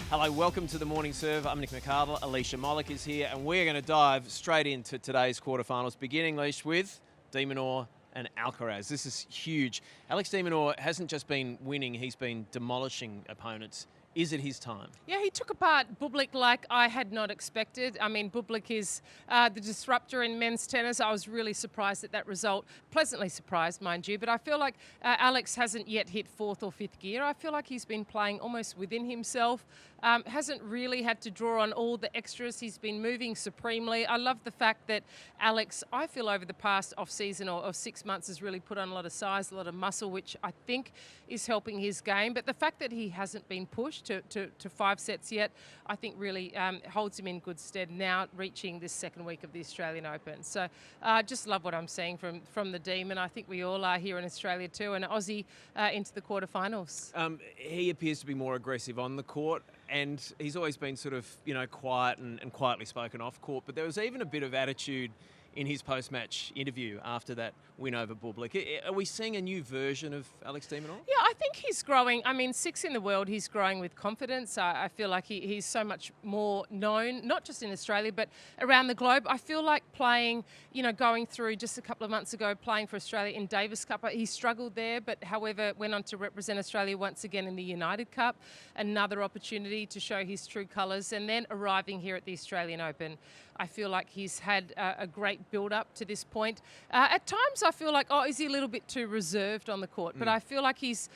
Hello, welcome to the Morning Serve. I'm Mcardle. Alicia, Molik is here, and we're going to dive straight into today's quarterfinals, beginning, Leash, with de Minaur and Alcaraz. This is huge. Alex de Minaur hasn't just been winning, he's been demolishing opponents. Is it his time? Yeah, he took apart Bublik like I had not expected. I mean, Bublik is the disruptor in men's tennis. I was really surprised at that result. Pleasantly surprised, mind you. But I feel like Alex hasn't yet hit fourth or fifth gear. I feel like he's been playing almost within himself. Hasn't really had to draw on all the extras. He's been moving supremely. I love the fact that Alex, I feel over the past off-season or 6 months, has really put on a lot of size, a lot of muscle, which I think is helping his game. But the fact that he hasn't been pushed to 5 sets yet, I think really holds him in good stead now reaching this second week of the Australian Open. So I just love what I'm seeing from the Demon. I think we all are here in Australia too, and Aussie into the quarterfinals. He appears to be more aggressive on the court, and he's always been sort of, quiet and quietly spoken off court, but there was even a bit of attitude in his post-match interview after that win over Bublik. Are we seeing a new version of Alex de Minaur? Yeah, I think he's growing. I mean, 6th in the world, he's growing with confidence. I feel like he's so much more known, not just in Australia, but around the globe. I feel like playing, going through just a couple of months ago, playing for Australia in Davis Cup. He struggled there, but however, went on to represent Australia once again in the United Cup. Another opportunity to show his true colours, and then arriving here at the Australian Open. I feel like he's had a great build-up to this point. At times, I feel like, is he a little bit too reserved on the court? But I feel like he's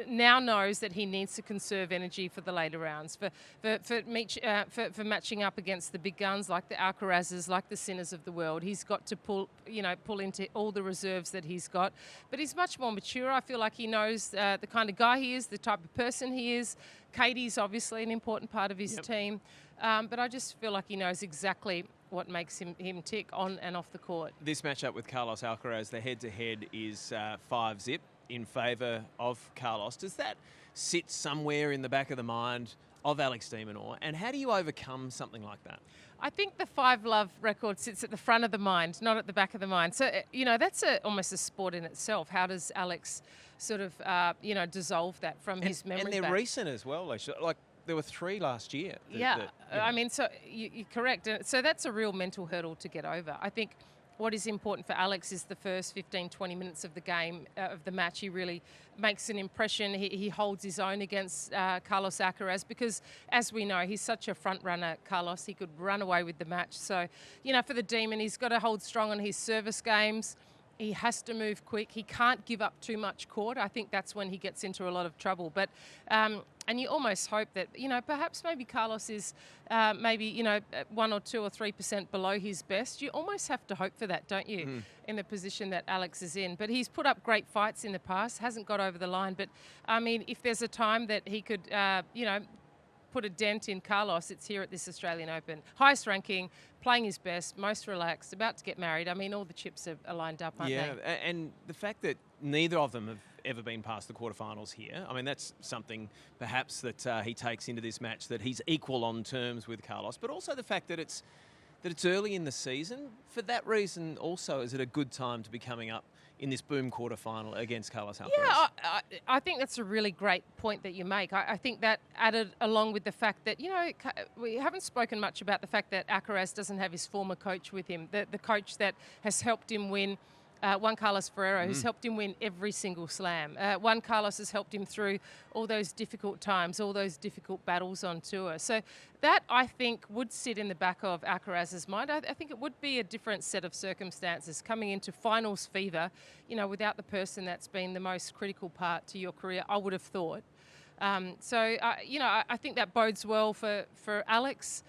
now knows that he needs to conserve energy for the later rounds, for matching up against the big guns like the Alcarazes, like the Sinners of the world. He's got to pull into all the reserves that he's got. But he's much more mature. I feel like he knows the kind of guy he is, the type of person he is. Katie's obviously an important part of his team. But I just feel like he knows exactly what makes him tick on and off the court. This matchup with Carlos Alcaraz, the head-to-head is 5-zip in favour of Carlos. Does that sit somewhere in the back of the mind of Alex de Minaur? And how do you overcome something like that? I think the 5-love record sits at the front of the mind, not at the back of the mind. So, that's almost a sport in itself. How does Alex sort of, dissolve that from his memory And they're back? recent as well. Like, there were 3 last year. I mean, so you're correct. So that's a real mental hurdle to get over. I think what is important for Alex is the first 15, 20 minutes of the game, of the match. He really makes an impression. He holds his own against Carlos Alcaraz because, as we know, he's such a front runner, Carlos. He could run away with the match. So, for the Demon, he's got to hold strong on his service games. He has to move quick. He can't give up too much court. I think that's when he gets into a lot of trouble. But and you almost hope that, perhaps maybe Carlos is 1 or 2 or 3% below his best. You almost have to hope for that, don't you, in the position that Alex is in. But he's put up great fights in the past, hasn't got over the line. But, I mean, if there's a time that he could, put a dent in Carlos, it's here at this Australian Open. Highest ranking, playing his best, most relaxed, about to get married. I mean, all the chips are lined up, aren't they? Yeah, and the fact that neither of them have ever been past the quarterfinals here, I mean, that's something perhaps that he takes into this match, that he's equal on terms with Carlos, but also the fact that it's early in the season. For that reason also, is it a good time to be coming up in this boom quarterfinal against Carlos Alcaraz? Yeah, I think that's a really great point that you make. I think that added along with the fact that, we haven't spoken much about the fact that Alcaraz doesn't have his former coach with him, the coach that has helped him win. Juan Carlos Ferrero, who's helped him win every single slam. Juan Carlos has helped him through all those difficult times, all those difficult battles on tour. So that, I think, would sit in the back of Alcaraz's mind. I think it would be a different set of circumstances coming into finals fever, without the person that's been the most critical part to your career, I would have thought. I think that bodes well for Alex.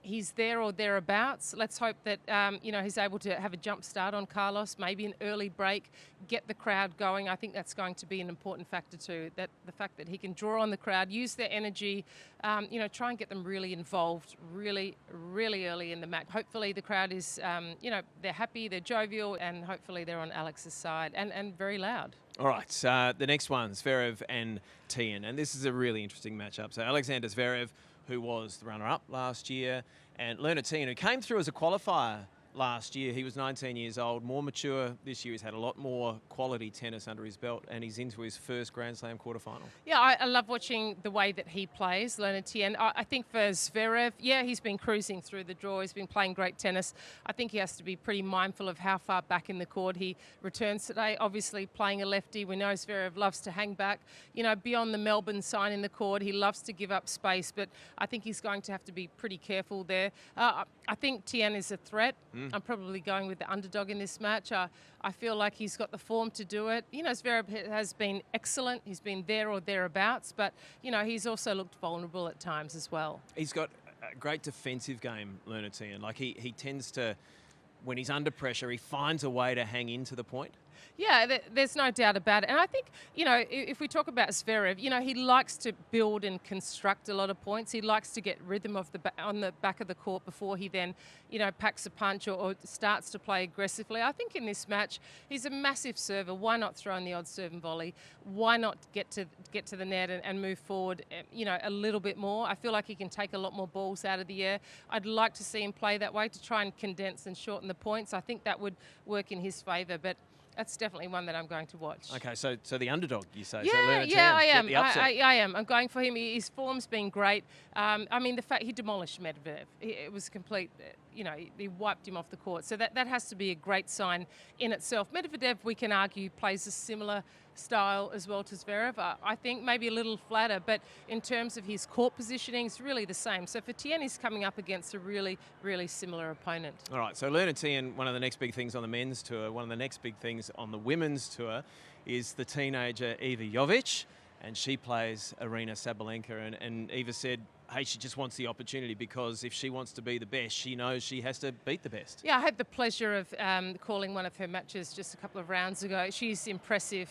He's there or thereabouts. Let's hope that, he's able to have a jump start on Carlos, maybe an early break, get the crowd going. I think that's going to be an important factor too, that the fact that he can draw on the crowd, use their energy, try and get them really involved really, really early in the match. Hopefully the crowd is, they're happy, they're jovial, and hopefully they're on Alex's side and very loud. All right, the next one, Zverev and Tien, and this is a really interesting matchup. So Alexander Zverev, who was the runner-up last year, and Tien, who came through as a qualifier last year. He was 19 years old, more mature this year. He's had a lot more quality tennis under his belt, and he's into his first Grand Slam quarterfinal. Yeah, I love watching the way that he plays, Leonard Tien. I think for Zverev, yeah, he's been cruising through the draw. He's been playing great tennis. I think he has to be pretty mindful of how far back in the court he returns today. Obviously, playing a lefty, we know Zverev loves to hang back. You know, beyond the Melbourne sign in the court, he loves to give up space, but I think he's going to have to be pretty careful there. I think Tien is a threat. I'm probably going with the underdog in this match. I feel like he's got the form to do it. You know, Zverev has been excellent. He's been there or thereabouts, but, you know, he's also looked vulnerable at times as well. He's got a great defensive game, Leonard Tien. Like, he tends to, when he's under pressure, he finds a way to hang into the point. Yeah, there's no doubt about it. And I think, you know, if we talk about Zverev, you know, he likes to build and construct a lot of points. He likes to get rhythm on the back of the court before he then, you know, packs a punch or starts to play aggressively. I think in this match, he's a massive server. Why not throw in the odd serve and volley? Why not get to the net and move forward, you know, a little bit more? I feel like he can take a lot more balls out of the air. I'd like to see him play that way to try and condense and shorten the points. I think that would work in his favour, but that's definitely one that I'm going to watch. Okay, so the underdog, you say? Yeah, so I am. I am. I'm going for him. His form's been great. I mean, the fact he demolished Medvedev, it was complete, you know, he wiped him off the court. So that has to be a great sign in itself. Medvedev, we can argue, plays a similar style as well to Zverev. I think maybe a little flatter, but in terms of his court positioning, it's really the same. So for Tien, he's coming up against a really, really similar opponent. All right, so Leonard Tien, one of the next big things on the men's tour, one of the next big things on the women's tour is the teenager Iva Jovic, and she plays Arina Sabalenka, and Iva said, hey, she just wants the opportunity because if she wants to be the best, she knows she has to beat the best. Yeah, I had the pleasure of calling one of her matches just a couple of rounds ago. She's impressive.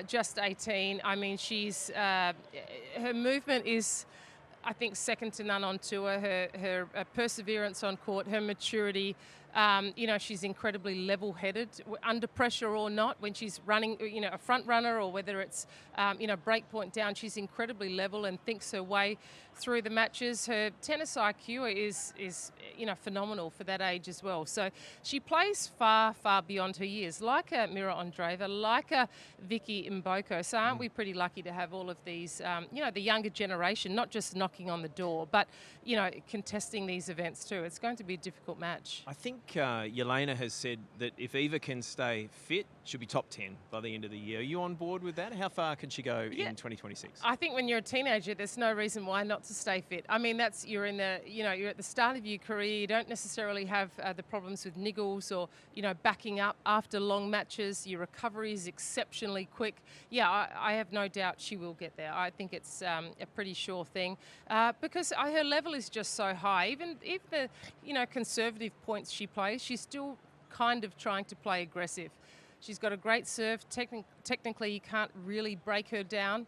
Just 18. I mean, her movement is, I think, second to none on tour. Her perseverance on court, her maturity. You know, she's incredibly level-headed, under pressure or not. When she's running, you know, a front runner or whether it's, you know, break point down, she's incredibly level and thinks her way through the matches. Her tennis IQ is you know, phenomenal for that age as well. So she plays far, far beyond her years, like a Mira Andreeva, like a Vicky Mboko. So aren't we pretty lucky to have all of these, you know, the younger generation, not just knocking on the door, but, you know, contesting these events too. It's going to be a difficult match. I think Yelena has said that if Eva can stay fit, she'll be top 10 by the end of the year. Are you on board with that? How far can she go in 2026? I think when you're a teenager, there's no reason why not to stay fit. I mean, you're at the start of your career. You don't necessarily have the problems with niggles or, you know, backing up after long matches. Your recovery is exceptionally quick. Yeah, I have no doubt she will get there. I think it's a pretty sure thing because her level is just so high. Even the, you know, conservative points she plays, she's still kind of trying to play aggressive. She's got a great serve. Technically, you can't really break her down.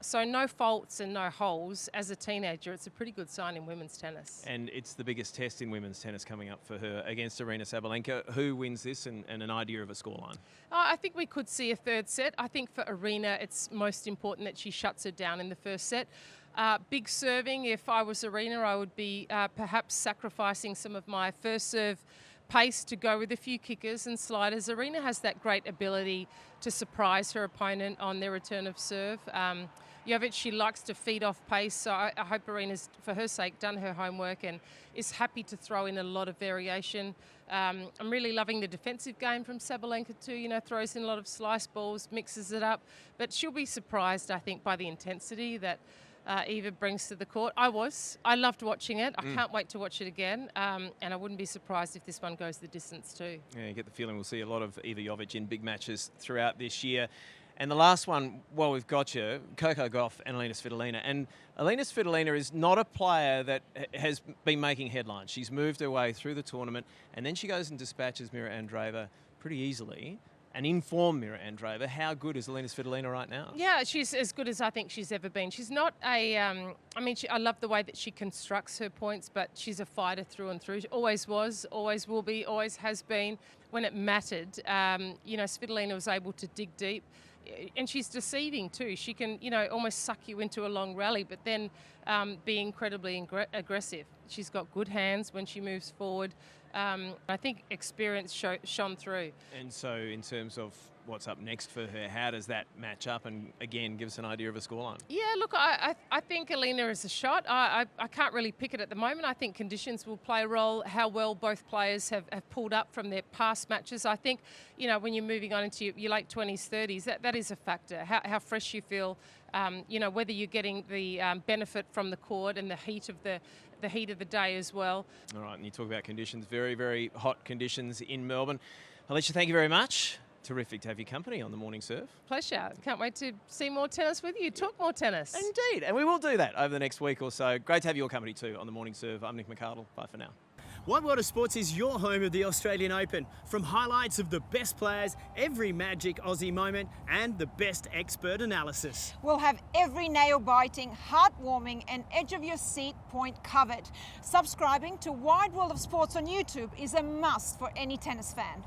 So no faults and no holes. As a teenager, it's a pretty good sign in women's tennis. And it's the biggest test in women's tennis coming up for her against Arina Sabalenka. Who wins this and an idea of a scoreline? I think we could see a third set. I think for Arina, it's most important that she shuts her down in the first set. Big serving. If I was Arina, I would be perhaps sacrificing some of my first serve pace to go with a few kickers and sliders. Arina has that great ability to surprise her opponent on their return of serve. Jovic, she likes to feed off pace, so I hope Arina's, for her sake, done her homework and is happy to throw in a lot of variation. I'm really loving the defensive game from Sabalenka too, you know, throws in a lot of slice balls, mixes it up, but she'll be surprised, I think, by the intensity that Eva brings to the court. I loved watching it. I can't wait to watch it again. And I wouldn't be surprised if this one goes the distance too. Yeah, you get the feeling we'll see a lot of Iva Jovic in big matches throughout this year. And the last one, well, we've got you, Coco Gauff and Alina Svitolina. And Alina Svitolina is not a player that has been making headlines. She's moved her way through the tournament, and then she goes and dispatches Mira Andreeva pretty easily. An informed Mira Andreeva. How good is Alina Svitolina right now? Yeah, she's as good as I think she's ever been. She's not I love the way that she constructs her points, but she's a fighter through and through. She always was, always will be, always has been. When it mattered, you know, Svitolina was able to dig deep. And she's deceiving too. She can, you know, almost suck you into a long rally, but then be incredibly aggressive. She's got good hands when she moves forward. I think experience shone through. And so in terms of what's up next for her, how does that match up? And again, give us an idea of a scoreline. Yeah, look, I think Alina is a shot. I can't really pick it at the moment. I think conditions will play a role, how well both players have pulled up from their past matches. I think, you know, when you're moving on into your late 20s, 30s, that is a factor, how fresh you feel, you know, whether you're getting the benefit from the court and the heat of the day as well. All right, and you talk about conditions, very, very hot conditions in Melbourne. Alicia, thank you very much. Terrific to have your company on the Morning Serve. Pleasure. Can't wait to see more tennis with you, talk more tennis. Indeed, and we will do that over the next week or so. Great to have your company too on the Morning Serve. I'm Nick Mcardle. Bye for now. Wide World of Sports is your home of the Australian Open. From highlights of the best players, every magic Aussie moment, and the best expert analysis. We'll have every nail-biting, heartwarming, and edge-of-your-seat point covered. Subscribing to Wide World of Sports on YouTube is a must for any tennis fan.